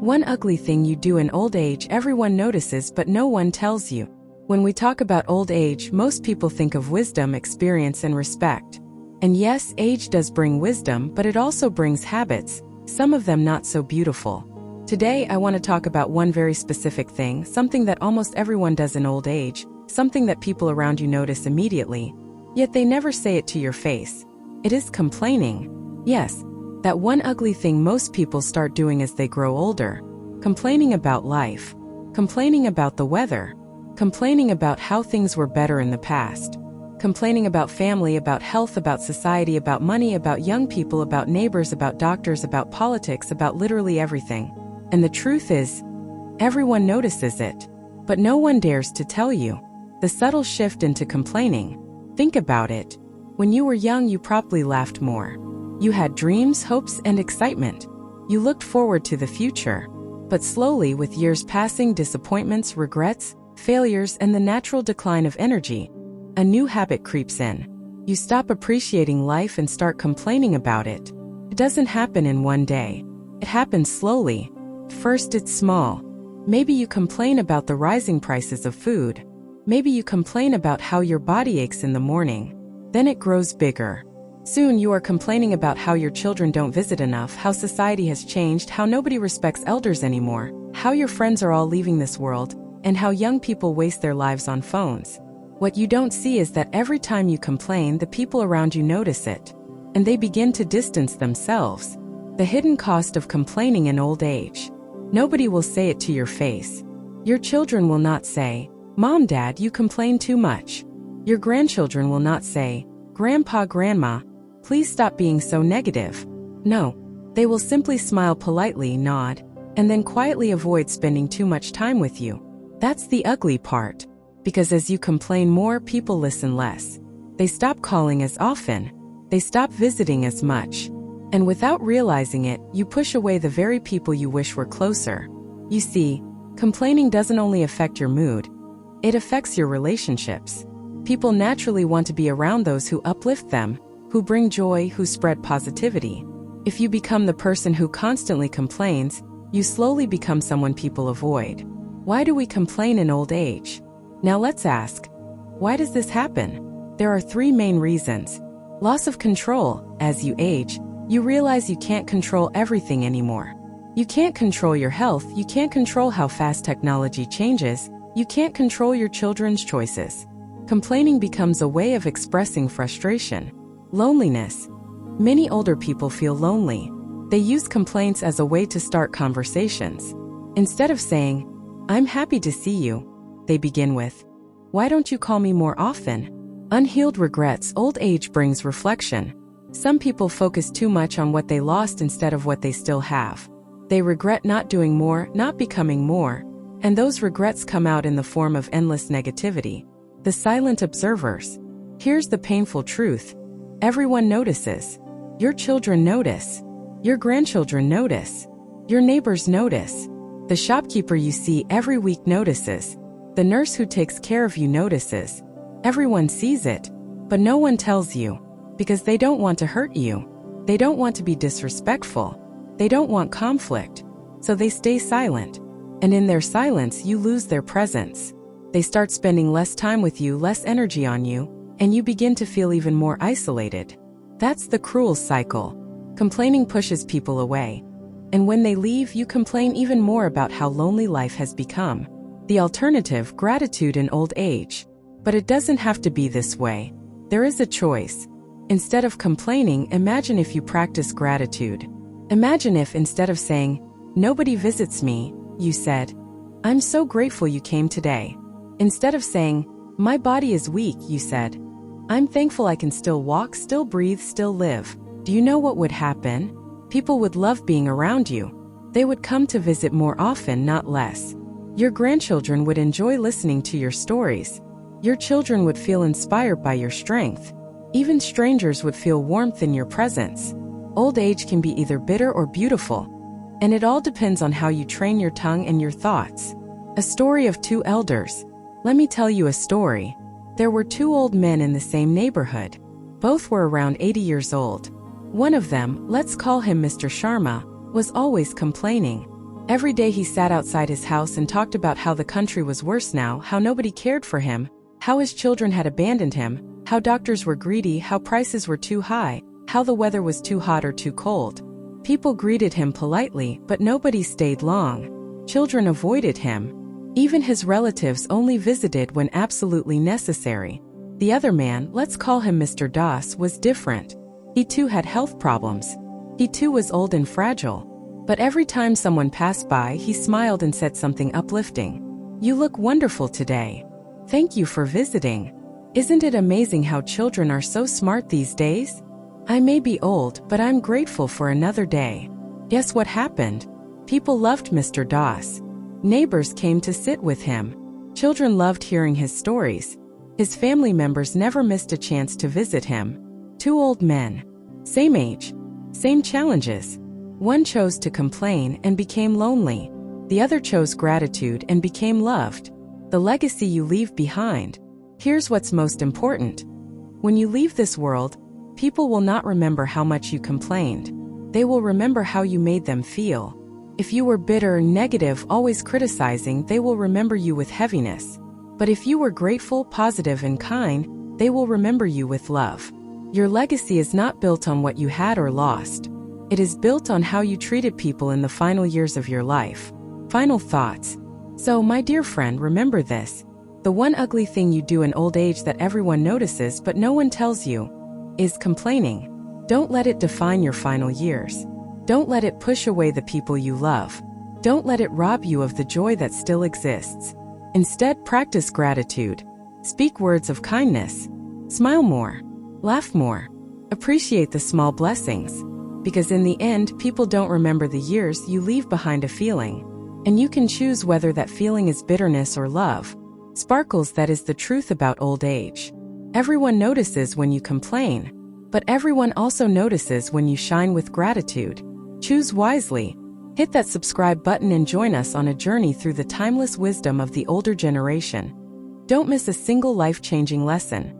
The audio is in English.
One ugly thing you do in old age everyone notices but no one tells you. When we talk about old age, most people think of wisdom, experience, and respect. And yes, age does bring wisdom, but it also brings habits, some of them not so beautiful. Today, I want to talk about one very specific thing, something that almost everyone does in old age, something that people around you notice immediately, yet they never say it to your face. It is complaining. Yes, that one ugly thing most people start doing as they grow older. Complaining about life. Complaining about the weather. Complaining about how things were better in the past. Complaining about family, about health, about society, about money, about young people, about neighbors, about doctors, about politics, about literally everything. And the truth is, everyone notices it, but no one dares to tell you. The subtle shift into complaining. Think about it. When you were young, you probably laughed more. You had dreams, hopes, and excitement. You looked forward to the future. But slowly, with years passing, disappointments, regrets, failures, and the natural decline of energy, a new habit creeps in. You stop appreciating life and start complaining about it. It doesn't happen in one day. It happens slowly. First, it's small. Maybe you complain about the rising prices of food. Maybe you complain about how your body aches in the morning. Then it grows bigger. Soon you are complaining about how your children don't visit enough, how society has changed, how nobody respects elders anymore, how your friends are all leaving this world, and how young people waste their lives on phones. What you don't see is that every time you complain, the people around you notice it, and they begin to distance themselves. The hidden cost of complaining in old age. Nobody will say it to your face. Your children will not say, "Mom, Dad, you complain too much." Your grandchildren will not say, "Grandpa, Grandma, please stop being so negative." No, they will simply smile politely, nod, and then quietly avoid spending too much time with you. That's the ugly part. Because as you complain more, people listen less. They stop calling as often. They stop visiting as much. And without realizing it, you push away the very people you wish were closer. You see, complaining doesn't only affect your mood, it affects your relationships. People naturally want to be around those who uplift them, who bring joy, who spread positivity. If you become the person who constantly complains, you slowly become someone people avoid. Why do we complain in old age? Now let's ask, why does this happen? There are three main reasons. Loss of control. As you age, you realize you can't control everything anymore. You can't control your health, you can't control how fast technology changes, you can't control your children's choices. Complaining becomes a way of expressing frustration. Loneliness. Many older people feel lonely. They use complaints as a way to start conversations. Instead of saying, "I'm happy to see you," they begin with, "Why don't you call me more often?" Unhealed regrets. Old age brings reflection. Some people focus too much on what they lost instead of what they still have. They regret not doing more, not becoming more, and those regrets come out in the form of endless negativity. The silent observers. Here's the painful truth. Everyone notices. Your children notice. Your grandchildren notice. Your neighbors notice. The shopkeeper you see every week notices. The nurse who takes care of you notices. Everyone sees it, but no one tells you, because they don't want to hurt you. They don't want to be disrespectful. They don't want conflict, so they stay silent. And in their silence, you lose their presence. They start spending less time with you, less energy on you, and you begin to feel even more isolated. That's the cruel cycle. Complaining pushes people away. And when they leave, you complain even more about how lonely life has become. The alternative, gratitude in old age. But it doesn't have to be this way. There is a choice. Instead of complaining, imagine if you practice gratitude. Imagine if instead of saying, "Nobody visits me," you said, "I'm so grateful you came today." Instead of saying, "My body is weak," you said, "I'm thankful I can still walk, still breathe, still live." Do you know what would happen? People would love being around you. They would come to visit more often, not less. Your grandchildren would enjoy listening to your stories. Your children would feel inspired by your strength. Even strangers would feel warmth in your presence. Old age can be either bitter or beautiful, and it all depends on how you train your tongue and your thoughts. A story of two elders. Let me tell you a story. There were two old men in the same neighborhood. Both were around 80 years old. One of them, let's call him Mr. Sharma, was always complaining. Every day he sat outside his house and talked about how the country was worse now, how nobody cared for him, how his children had abandoned him, how doctors were greedy, how prices were too high, how the weather was too hot or too cold. People greeted him politely, but nobody stayed long. Children avoided him. Even his relatives only visited when absolutely necessary. The other man, let's call him Mr. Das, was different. He too had health problems. He too was old and fragile. But every time someone passed by, he smiled and said something uplifting. "You look wonderful today. Thank you for visiting." Isn't it amazing how children are so smart these days? I may be old, but I'm grateful for another day. Guess what happened? People loved Mr. Das. Neighbors came to sit with him. Children loved hearing his stories. His family members never missed a chance to visit him. Two old men. Same age. Same challenges. One chose to complain and became lonely. The other chose gratitude and became loved. The legacy you leave behind. Here's what's most important. When you leave this world, people will not remember how much you complained. They will remember how you made them feel. If you were bitter, negative, always criticizing, they will remember you with heaviness. But if you were grateful, positive, and kind, they will remember you with love. Your legacy is not built on what you had or lost. It is built on how you treated people in the final years of your life. Final thoughts. So, my dear friend, remember this. The one ugly thing you do in old age that everyone notices but no one tells you is complaining. Don't let it define your final years. Don't let it push away the people you love. Don't let it rob you of the joy that still exists. Instead, practice gratitude. Speak words of kindness. Smile more. Laugh more. Appreciate the small blessings. Because in the end, people don't remember the years, you leave behind a feeling. And you can choose whether that feeling is bitterness or love. Sparkles, that is the truth about old age. Everyone notices when you complain, but everyone also notices when you shine with gratitude. Choose wisely. Hit that subscribe button and join us on a journey through the timeless wisdom of the older generation. Don't miss a single life-changing lesson.